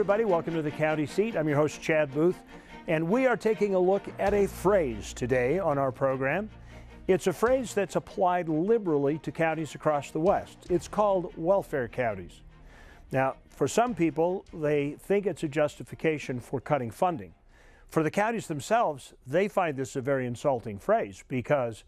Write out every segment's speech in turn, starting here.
everybody. Welcome to the County Seat. I'm your host, Chad Booth, and we are taking a look at a phrase today on our program. It's a phrase that's applied liberally to counties across the West. It's called welfare counties. Now, for some people, they think it's a justification for cutting funding. For the counties themselves, they find this a very insulting phrase because,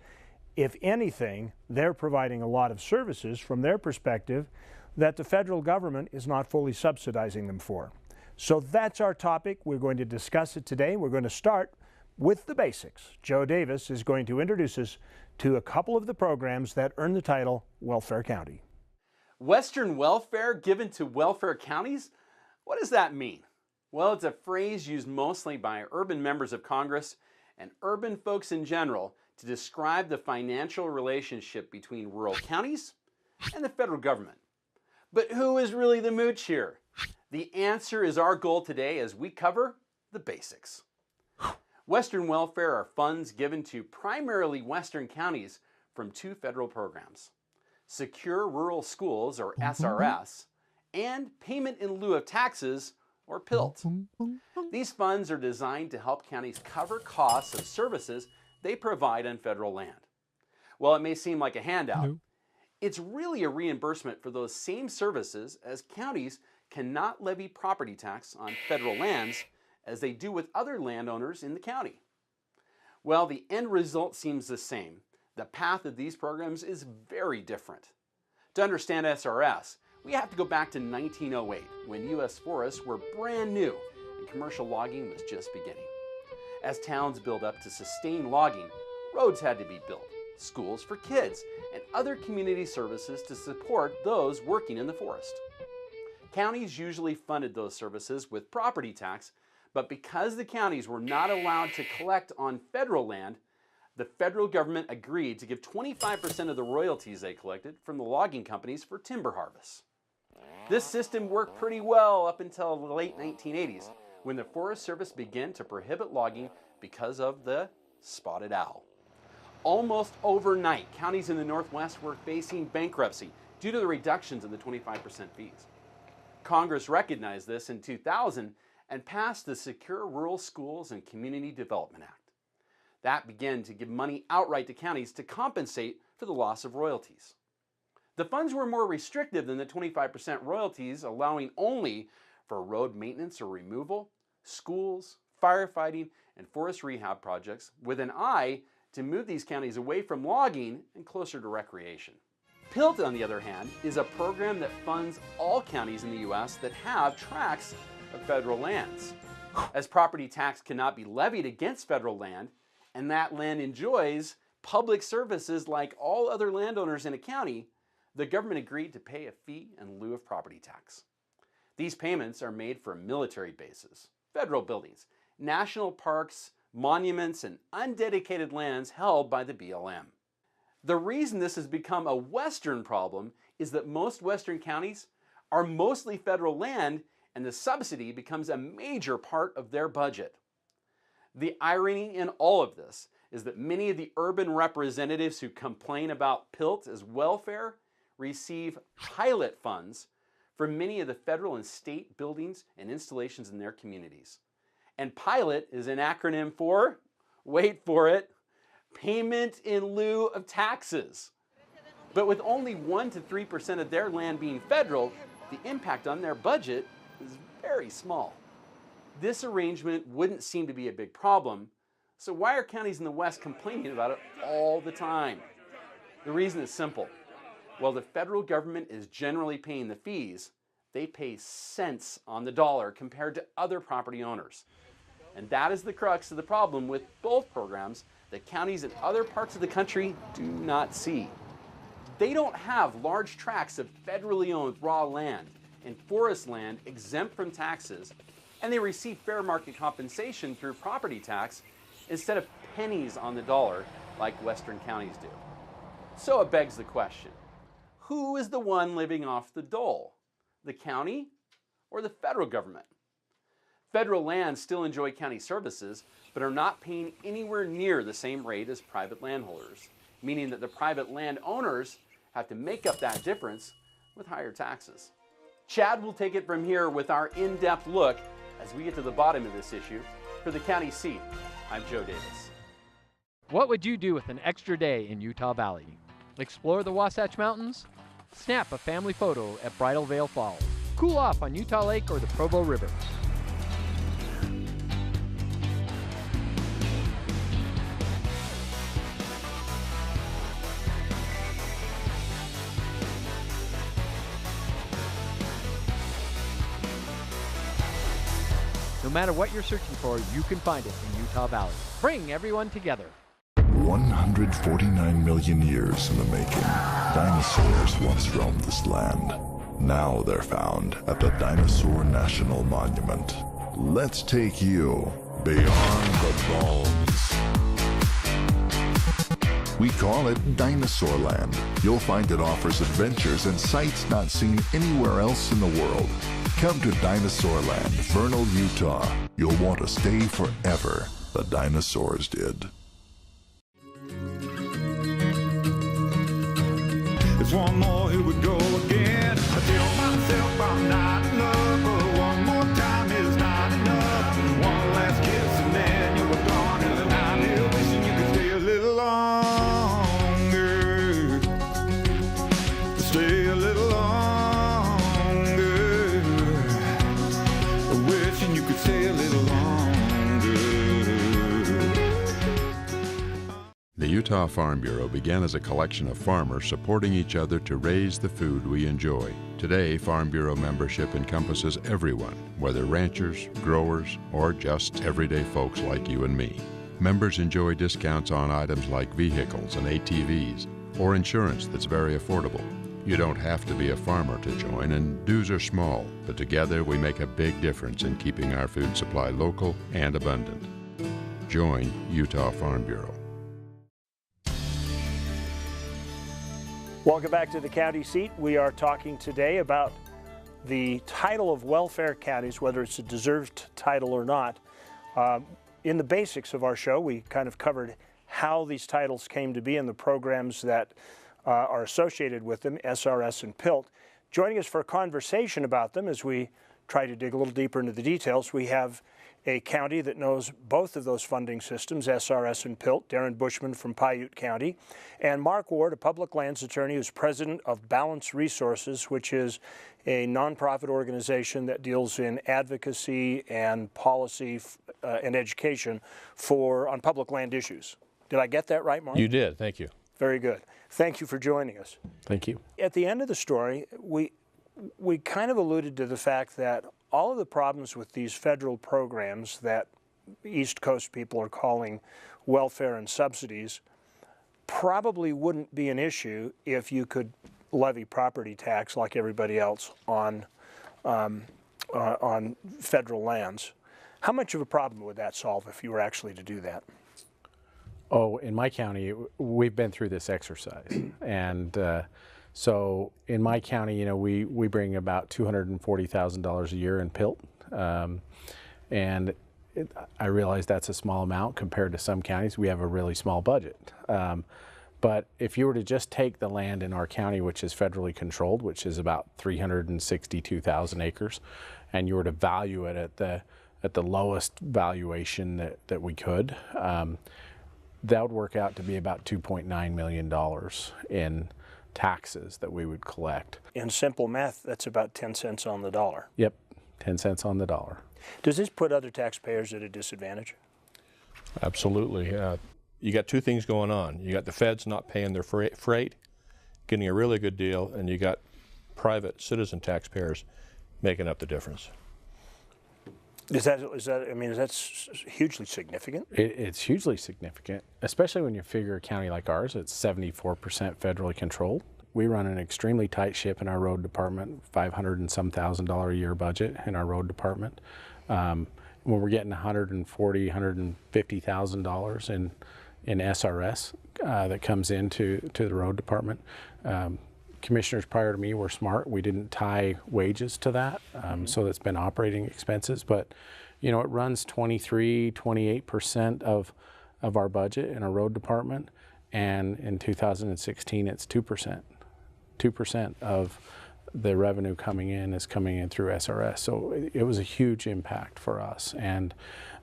if anything, they're providing a lot of services from their perspective that the federal government is not fully subsidizing them for. So that's our topic. We're going to discuss it today. We're going to start with the basics. Joe Davis is going to introduce us to a couple of the programs that earn the title Welfare County. Western welfare given to welfare counties? What does that mean? Well, it's a phrase used mostly by urban members of Congress and urban folks in general to describe the financial relationship between rural counties and the federal government. But who is really the mooch here? The answer is our goal today as we cover the basics. Western welfare are funds given to primarily Western counties from two federal programs: Secure Rural Schools, or SRS, and Payment in Lieu of Taxes, or PILT. These funds are designed to help counties cover costs of services they provide on federal land. While it may seem like a handout, it's really a reimbursement for those same services, as counties cannot levy property tax on federal lands as they do with other landowners in the county. Well, the end result seems the same. The path of these programs is very different. To understand SRS, we have to go back to 1908, when U.S. forests were brand new and commercial logging was just beginning. As towns built up to sustain logging, roads had to be built, schools for kids, and other community services to support those working in the forest. Counties usually funded those services with property tax, but because the counties were not allowed to collect on federal land, the federal government agreed to give 25% of the royalties they collected from the logging companies for timber harvests. This system worked pretty well up until the late 1980s, when the Forest Service began to prohibit logging because of the spotted owl. Almost overnight, counties in the Northwest were facing bankruptcy due to the reductions in the 25% fees. Congress recognized this in 2000 and passed the Secure Rural Schools and Community Development Act. That began to give money outright to counties to compensate for the loss of royalties. The funds were more restrictive than the 25% royalties, allowing only for road maintenance or removal, schools, firefighting, and forest rehab projects, with an eye to move these counties away from logging and closer to recreation. PILT, on the other hand, is a program that funds all counties in the U.S. that have tracts of federal lands. As property tax cannot be levied against federal land, and that land enjoys public services like all other landowners in a county, the government agreed to pay a fee in lieu of property tax. These payments are made for military bases, federal buildings, national parks, monuments, and undedicated lands held by the BLM. The reason this has become a Western problem is that most Western counties are mostly federal land, and the subsidy becomes a major part of their budget. The irony in all of this is that many of the urban representatives who complain about PILT as welfare receive pilot funds from many of the federal and state buildings and installations in their communities. And pilot is an acronym for, wait for it, Payment in Lieu of Taxes. But with only 1% to 3% of their land being federal, the impact on their budget is very small. This arrangement wouldn't seem to be a big problem, so why are counties in the West complaining about it all the time? The reason is simple. While the federal government is generally paying the fees, they pay cents on the dollar compared to other property owners. And that is the crux of the problem with both programs that counties in other parts of the country do not see. They don't have large tracts of federally owned raw land and forest land exempt from taxes, and they receive fair market compensation through property tax instead of pennies on the dollar like Western counties do. So it begs the question, who is the one living off the dole? The county or the federal government? Federal lands still enjoy county services, but are not paying anywhere near the same rate as private landholders, meaning that the private landowners have to make up that difference with higher taxes. Chad will take it from here with our in-depth look as we get to the bottom of this issue. For the county seat, I'm Joe Davis. What would you do with an extra day in Utah Valley? Explore the Wasatch Mountains? Snap a family photo at Bridal Veil Falls. Cool off on Utah Lake or the Provo River. No matter what you're searching for, you can find it in Utah Valley. Bring everyone together. 149 million years in the making, dinosaurs once roamed this land. Now they're found at the Dinosaur National Monument. Let's take you beyond the bones. We call it Dinosaur Land. You'll find it offers adventures and sights not seen anywhere else in the world. Come to Dinosaur Land, Vernal, Utah. You'll want to stay forever. The dinosaurs did. It's one more, here we go again. I tell myself I'm not in love, but one more time is not enough. One last kiss and then you were gone, and I'm here wishing you could stay a little longer. Stay a little longer. Wishing you could stay a little longer. The Utah Farm Bureau began as a collection of farmers supporting each other to raise the food we enjoy. Today, Farm Bureau membership encompasses everyone, whether ranchers, growers, or just everyday folks like you and me. Members enjoy discounts on items like vehicles and ATVs, or insurance that's very affordable. You don't have to be a farmer to join, and dues are small, but together we make a big difference in keeping our food supply local and abundant. Join Utah Farm Bureau. Welcome back to the county seat. We are talking today about the title of welfare counties, whether it's a deserved title or not. In the basics of our show, we kind of covered how these titles came to be and the programs that are associated with them, SRS and PILT. Joining us for a conversation about them as we try to dig a little deeper into the details, we have a county that knows both of those funding systems, SRS and PILT, Darren Bushman from Paiute County, and Mark Ward, a public lands attorney who's president of Balance Resources, which is a nonprofit organization that deals in advocacy and policy and education on public land issues. Did I get that right, Mark? You did. Thank you. Very good. Thank you for joining us. Thank you. At the end of the story, we kind of alluded to the fact that all of the problems with these federal programs that East Coast people are calling welfare and subsidies probably wouldn't be an issue if you could levy property tax like everybody else on federal lands. How much of a problem would that solve if you were actually to do that? Oh, in my county, we've been through this exercise. And so in my county, you know, we bring about $240,000 a year in PILT. I realize that's a small amount compared to some counties. We have a really small budget. But if you were to just take the land in our county, which is federally controlled, which is about 362,000 acres, and you were to value it at the lowest valuation that we could, that would work out to be about $2.9 million in taxes that we would collect. In simple math, that's about 10 cents on the dollar. Yep, 10 cents on the dollar. Does this put other taxpayers at a disadvantage? Absolutely. You got two things going on. You got the feds not paying their freight, getting a really good deal, and you got private citizen taxpayers making up the difference. Is that hugely significant? It's hugely significant, especially when you figure a county like ours, it's 74% federally controlled. We run an extremely tight ship in our road department, $500 and some thousand a year budget in our road department. When we're getting $140,000, $150,000 in SRS that comes into the road department. Commissioners prior to me were smart. We didn't tie wages to that, so that's been operating expenses. But you know, it runs 23-28% of our budget in our road department, and in 2016 it's 2%. 2% of the revenue coming in is coming in through SRS. So it was a huge impact for us. And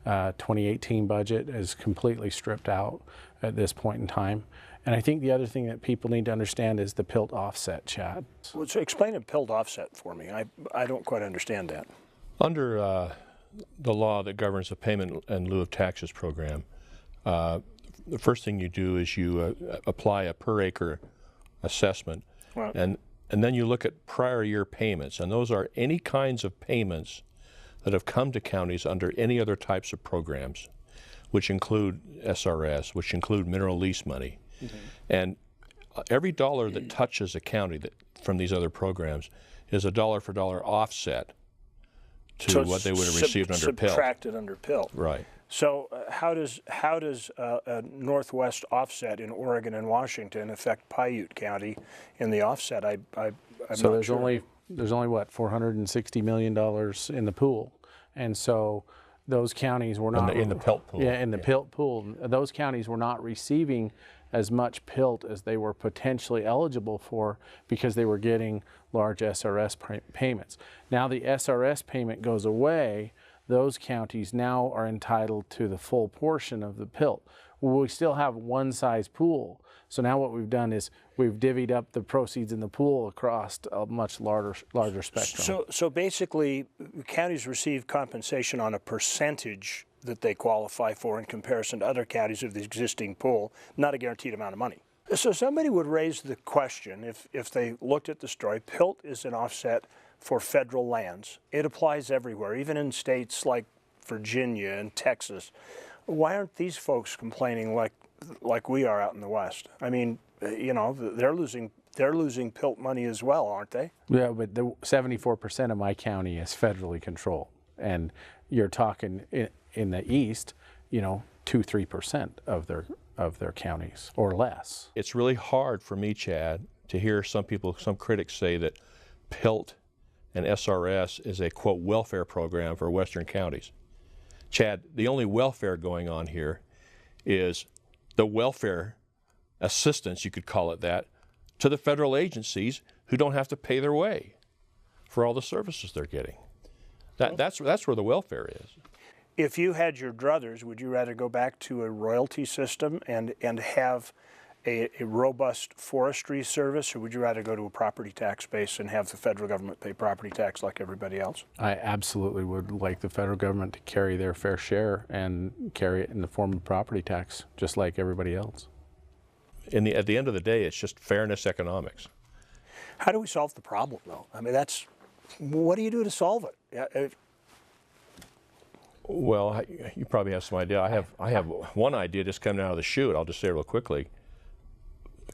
2018 budget is completely stripped out at this point in time. And I think the other thing that people need to understand is the PILT offset, Chad. Well, so explain a PILT offset for me. I don't quite understand that. Under the law that governs the payment in lieu of taxes program, the first thing you do is you apply a per acre assessment, Wow. and then you look at prior year payments, and those are any kinds of payments that have come to counties under any other types of programs, which include SRS, which include mineral lease money. Mm-hmm. And every dollar that touches a county from these other programs is a dollar for dollar offset to So what they would have received under PILT. Subtracted under PILT. Right. So how does a Northwest offset in Oregon and Washington affect Paiute County in the offset? I'm So not there's sure. there's only what, $460 million in the pool, and so those counties were not in the PILT pool. Yeah, in the PILT pool, those counties were not receiving as much PILT as they were potentially eligible for because they were getting large SRS payments. Now the SRS payment goes away. Those counties now are entitled to the full portion of the PILT. Well, we still have one size pool. So now what we've done is we've divvied up the proceeds in the pool across a much larger spectrum. So basically, counties receive compensation on a percentage that they qualify for in comparison to other counties of the existing pool, not a guaranteed amount of money. So somebody would raise the question, if they looked at the story, PILT is an offset for federal lands. It applies everywhere, even in states like Virginia and Texas. Why aren't these folks complaining like we are out in the West? I mean, you know, they're losing PILT money as well, aren't they? Yeah, but the 74% of my county is federally controlled, and you're talking in the East, you know, 2-3% of their counties or less. It's really hard for me, Chad, to hear some critics say that PILT and SRS is a, quote, welfare program for Western counties. Chad, the only welfare going on here is the welfare assistance, you could call it that, to the federal agencies who don't have to pay their way for all the services they're getting. That's where the welfare is. If you had your druthers, would you rather go back to a royalty system and have a robust forestry service, or would you rather go to a property tax base and have the federal government pay property tax like everybody else? I absolutely would like the federal government to carry their fair share and carry it in the form of property tax, just like everybody else. At the end of the day, it's just fairness economics. How do we solve the problem, though? I mean, what do you do to solve it? Well, you probably have some idea. I have one idea just coming out of the chute. I'll just say it real quickly.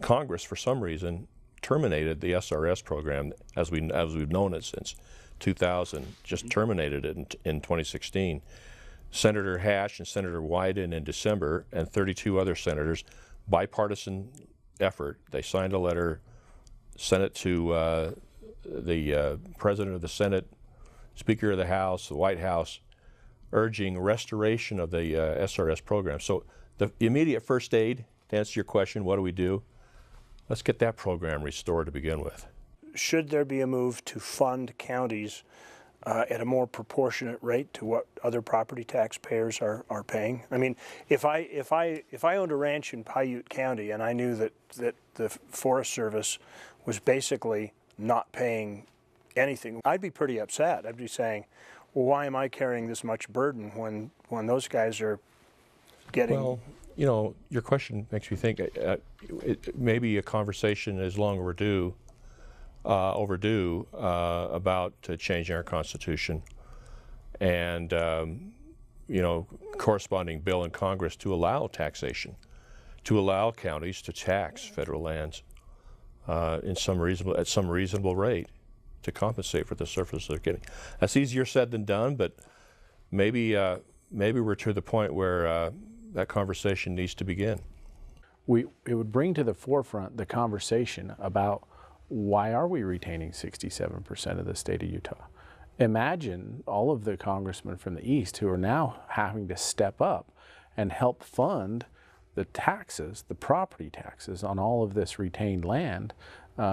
Congress, for some reason, terminated the SRS program as we've known it since 2000. Just terminated it in 2016. Senator Hatch and Senator Wyden in December, and 32 other senators, bipartisan effort. They signed a letter, sent it to the President of the Senate, Speaker of the House, the White House, urging restoration of the SRS program. So the immediate first aid, to answer your question, what do we do? Let's get that program restored to begin with. Should there be a move to fund counties at a more proportionate rate to what other property taxpayers are paying? I mean, if I owned a ranch in Paiute County and I knew that the Forest Service was basically not paying anything, I'd be pretty upset. I'd be saying, well, why am I carrying this much burden when those guys are getting... Well, you know, your question makes me think maybe a conversation is long overdue about changing our Constitution and, you know, corresponding bill in Congress to allow taxation, to allow counties to tax federal lands at some reasonable rate to compensate for the services they're getting. That's easier said than done, but maybe we're to the point where that conversation needs to begin. It would bring to the forefront the conversation about why are we retaining 67% of the state of Utah? Imagine all of the congressmen from the East who are now having to step up and help fund the taxes, the property taxes on all of this retained land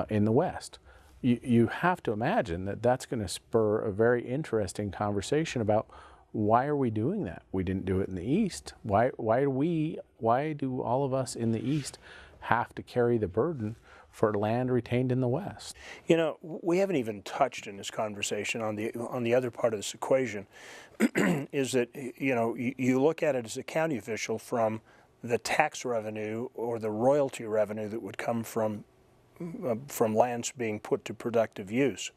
in the West. you have to imagine that that's going to spur a very interesting conversation about why are we doing that? We didn't do it in the East. Why do all of us in the East have to carry the burden for land retained in the West? You know, we haven't even touched in this conversation on the other part of this equation is that, you know, you look at it as a county official from the tax revenue or the royalty revenue that would come from lands being put to productive use.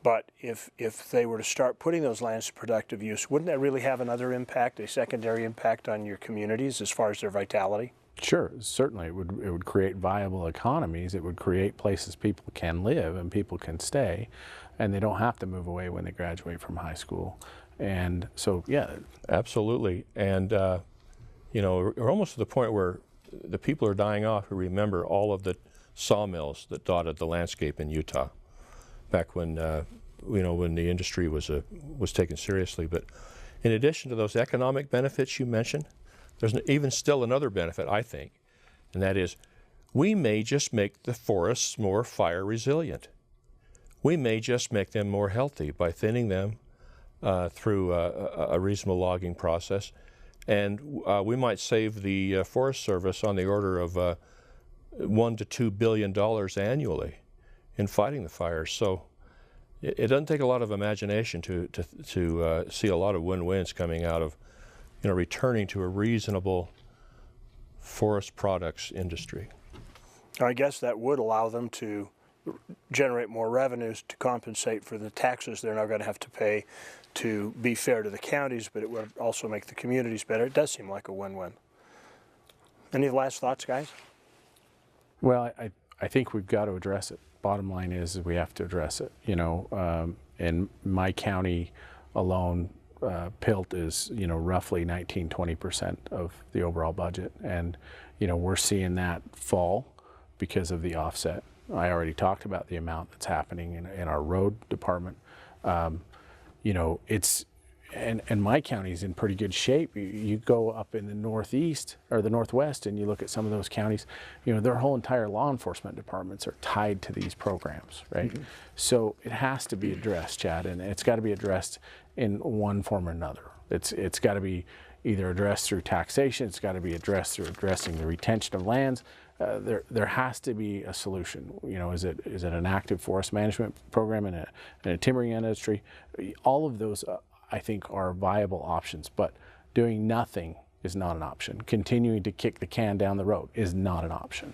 But if they were to start putting those lands to productive use, wouldn't that really have another impact, a secondary impact on your communities as far as their vitality? Sure, certainly. It would create viable economies. It would create places people can live and people can stay, and they don't have to move away when they graduate from high school. And so, yeah. Absolutely. And, you know, we're almost to the point where the people are dying off who remember all of the sawmills that dotted the landscape in Utah back when, you know, when the industry was taken seriously. But in addition to those economic benefits you mentioned, there's even still another benefit, I think, and that is we may just make the forests more fire resilient. We may just make them more healthy by thinning them through a reasonable logging process. And we might save the Forest Service on the order of $1 to $2 billion annually in fighting the fires. So it doesn't take a lot of imagination to see a lot of win-wins coming out of, you know, returning to a reasonable forest products industry. I guess that would allow them to generate more revenues to compensate for the taxes they're now going to have to pay to be fair to the counties, but it would also make the communities better. It does seem like a win-win. Any last thoughts, guys? Well, I think we've got to address it. Bottom line is we have to address it. You know, in my county alone, PILT is, you know, roughly 19–20% of the overall budget, and you know, we're seeing that fall because of the offset. I already talked about the amount that's happening in our road department. You know, it's and my county's in pretty good shape. You go up in the Northeast or the Northwest and you look at some of those counties, you know, their whole entire law enforcement departments are tied to these programs, right? Mm-hmm. So it has to be addressed, Chad, and it's got to be addressed in one form or another. It's got to be either addressed through taxation, it's got to be addressed through addressing the retention of lands. There has to be a solution. You know, is it an active forest management program in a timbering industry? All of those I think are viable options, but doing nothing is not an option. Continuing to kick the can down the road is not an option.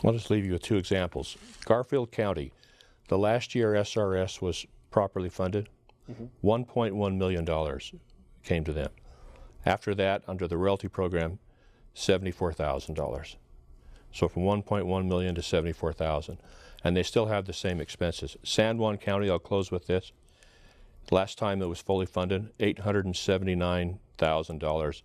I'll just leave you with two examples. Garfield County, the last year SRS was properly funded, $1.1 million came to them. After that, under the royalty program, $74,000. So from 1.1 million to 74,000, and they still have the same expenses. San Juan County, I'll close with this. Last time it was fully funded, $879,000.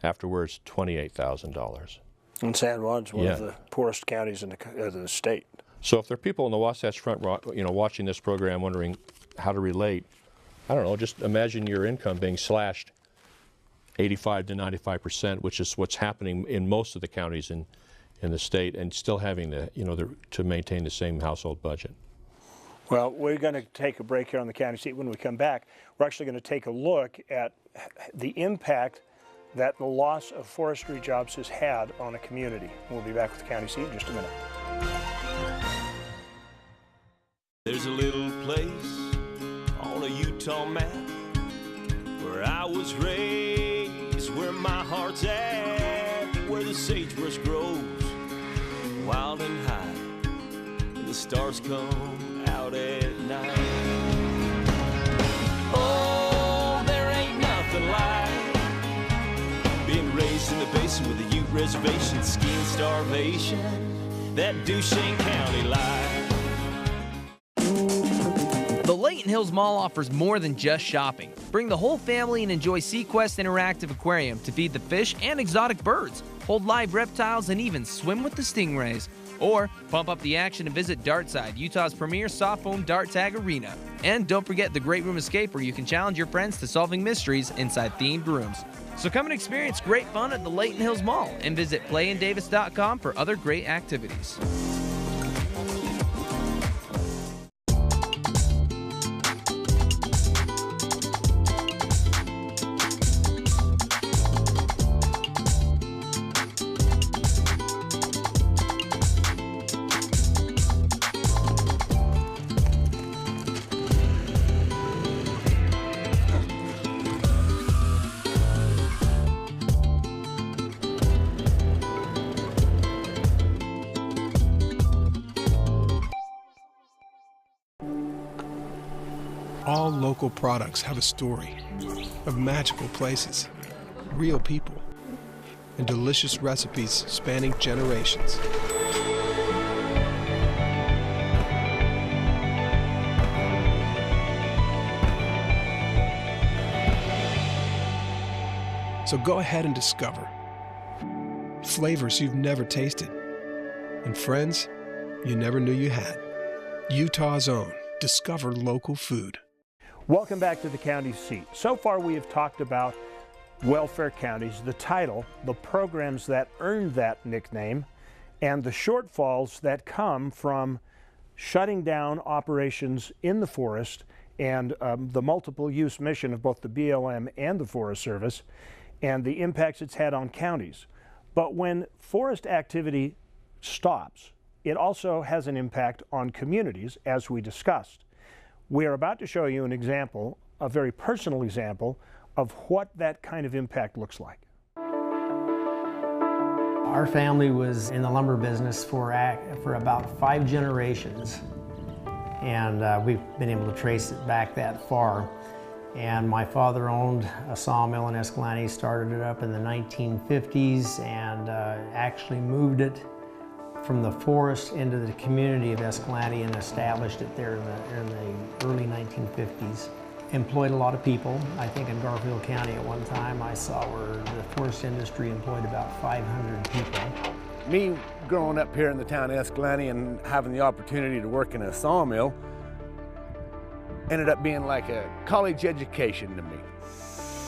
Afterwards, $28,000. And San Juan's one of the poorest counties in the state. So if there are people in the Wasatch Front, you know, watching this program, wondering how to relate, I don't know, just imagine your income being slashed 85 to 95%, which is what's happening in most of the counties in the state, and still having to maintain the same household budget. Well, we're going to take a break here on the county seat. When we come back, we're actually going to take a look at the impact that the loss of forestry jobs has had on a community. We'll be back with the county seat in just a minute. There's a little place on a Utah map where I was raised, where my heart's at, where the sagebrush grows wild and high, and the stars come out at night. Oh, there ain't nothing like being raised in the basin with a Ute reservation, skiing starvation, that Duchesne County life. The Layton Hills Mall offers more than just shopping. Bring the whole family and enjoy SeaQuest Interactive Aquarium to feed the fish and exotic birds, hold live reptiles, and even swim with the stingrays. Or pump up the action and visit Dartside, Utah's premier soft foam dart tag arena. And don't forget the Great Room Escape, where you can challenge your friends to solving mysteries inside themed rooms. So come and experience great fun at the Layton Hills Mall and visit playindavis.com for other great activities. All local products have a story of magical places, real people, and delicious recipes spanning generations. So go ahead and discover flavors you've never tasted and friends you never knew you had. Utah's own Discover Local Food. Welcome back to the county seat. So far we have talked about welfare counties, the title, the programs that earned that nickname, and the shortfalls that come from shutting down operations in the forest and the multiple use mission of both the BLM and the Forest Service, and the impacts it's had on counties. But when forest activity stops, it also has an impact on communities, as we discussed. We are about to show you an example, a very personal example, of what that kind of impact looks like. Our family was in the lumber business for about 5 generations, and we've been able to trace it back that far. And my father owned a sawmill in Escalante, started it up in the 1950s, and actually moved it from the forest into the community of Escalante and established it there in the early 1950s. Employed a lot of people. I think in Garfield County at one time I saw where the forest industry employed about 500 people. Me growing up here in the town of Escalante and having the opportunity to work in a sawmill ended up being like a college education to me.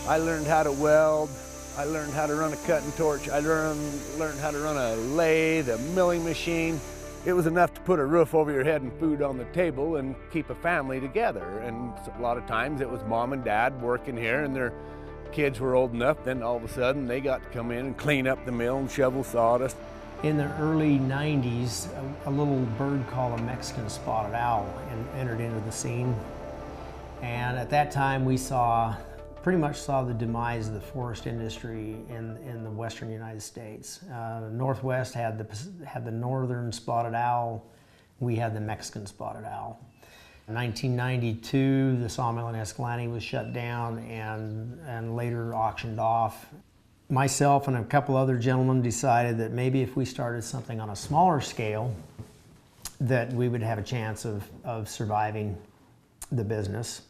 I learned how to weld, I learned how to run a cutting torch, I learned how to run a lathe, a milling machine. It was enough to put a roof over your head and food on the table and keep a family together. And a lot of times it was mom and dad working here and their kids were old enough, then all of a sudden they got to come in and clean up the mill and shovel sawdust. In the early 90s, a little bird called a Mexican spotted owl entered into the scene. And at that time we pretty much saw the demise of the forest industry in the western United States. Northwest had the northern spotted owl, we had the Mexican spotted owl. In 1992, the sawmill in Escalante was shut down and later auctioned off. Myself and a couple other gentlemen decided that maybe if we started something on a smaller scale, that we would have a chance of surviving the business.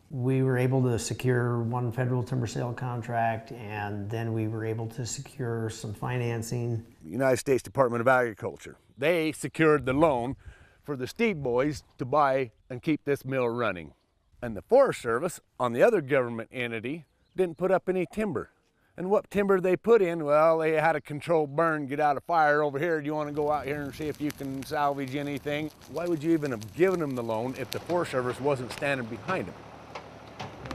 We were able to secure one federal timber sale contract, and then we were able to secure some financing. The United States Department of Agriculture, they secured the loan for the Steed boys to buy and keep this mill running. And the Forest Service, on the other government entity, didn't put up any timber. And what timber they put in, well, they had a controlled burn, get out of fire over here. Do you want to go out here and see if you can salvage anything? Why would you even have given them the loan if the Forest Service wasn't standing behind them?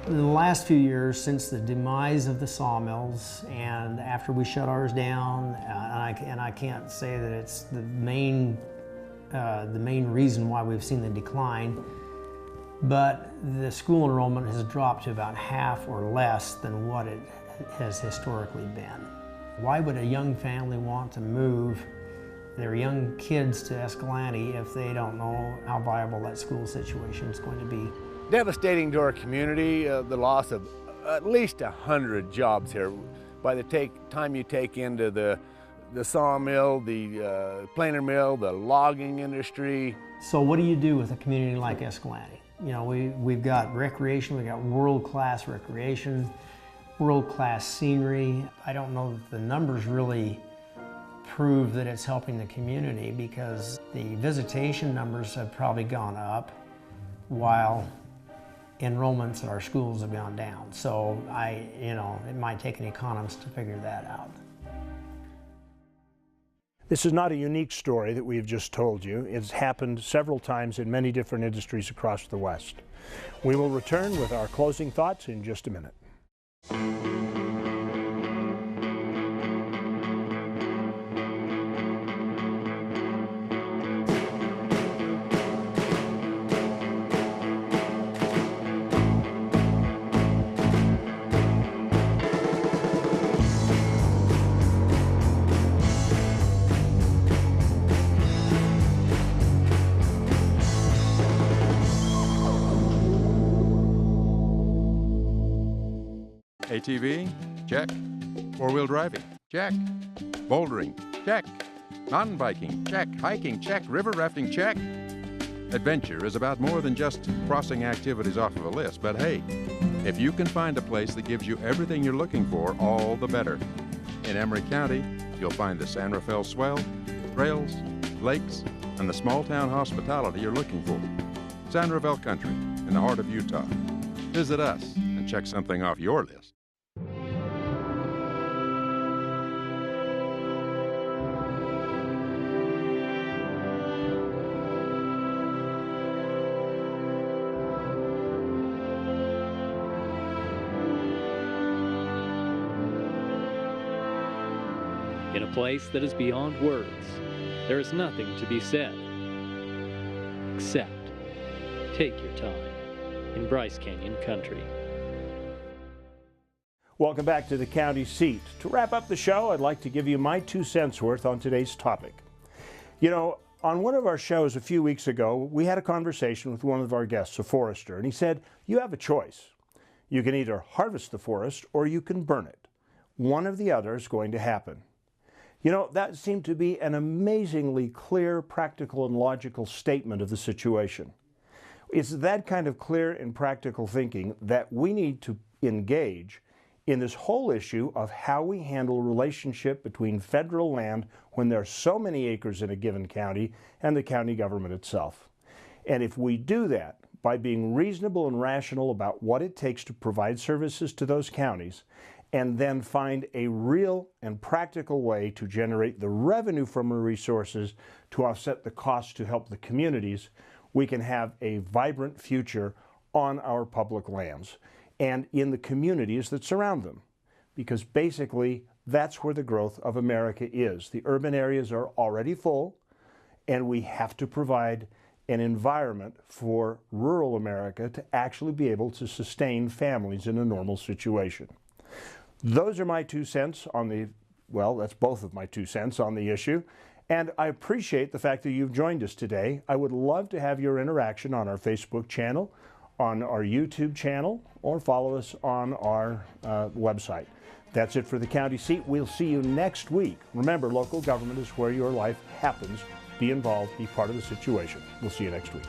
In the last few years, since the demise of the sawmills and after we shut ours down, and I can't say that it's the main reason why we've seen the decline, but the school enrollment has dropped to about half or less than what it has historically been. Why would a young family want to move their young kids to Escalante if they don't know how viable that school situation is going to be? Devastating to our community, the loss of at least 100 jobs here. By the time you take into the sawmill, the planer mill, the logging industry. So what do you do with a community like Escalante? You know, we've got recreation, we've got world-class recreation, world-class scenery. I don't know that the numbers really prove that it's helping the community because the visitation numbers have probably gone up while enrollments at our schools have gone down. So it might take an economist to figure that out. This is not a unique story that we've just told you. It's happened several times in many different industries across the West. We will return with our closing thoughts in just a minute. ATV? Check. Four-wheel driving? Check. Bouldering? Check. Mountain biking? Check. Hiking? Check. River rafting? Check. Adventure is about more than just crossing activities off of a list, but hey, if you can find a place that gives you everything you're looking for, all the better. In Emery County, you'll find the San Rafael swell, trails, lakes, and the small-town hospitality you're looking for. San Rafael Country, in the heart of Utah. Visit us and check something off your list. In a place that is beyond words, there is nothing to be said, except take your time in Bryce Canyon country. Welcome back to the county seat. To wrap up the show, I'd like to give you my 2 cents worth on today's topic. You know, on one of our shows a few weeks ago, we had a conversation with one of our guests, a forester, and he said, you have a choice. You can either harvest the forest or you can burn it. One of the other is going to happen. You know, that seemed to be an amazingly clear, practical, and logical statement of the situation. It's that kind of clear and practical thinking that we need to engage in this whole issue of how we handle relationship between federal land when there are so many acres in a given county and the county government itself. And if we do that by being reasonable and rational about what it takes to provide services to those counties, and then find a real and practical way to generate the revenue from the resources to offset the cost to help the communities, we can have a vibrant future on our public lands and in the communities that surround them. Because basically, that's where the growth of America is. The urban areas are already full, and we have to provide an environment for rural America to actually be able to sustain families in a normal situation. Those are my 2 cents on the, well, that's both of my 2 cents on the issue. And I appreciate the fact that you've joined us today. I would love to have your interaction on our Facebook channel, on our YouTube channel, or follow us on our website. That's it for the county seat. We'll see you next week. Remember, local government is where your life happens. Be involved, be part of the situation. We'll see you next week.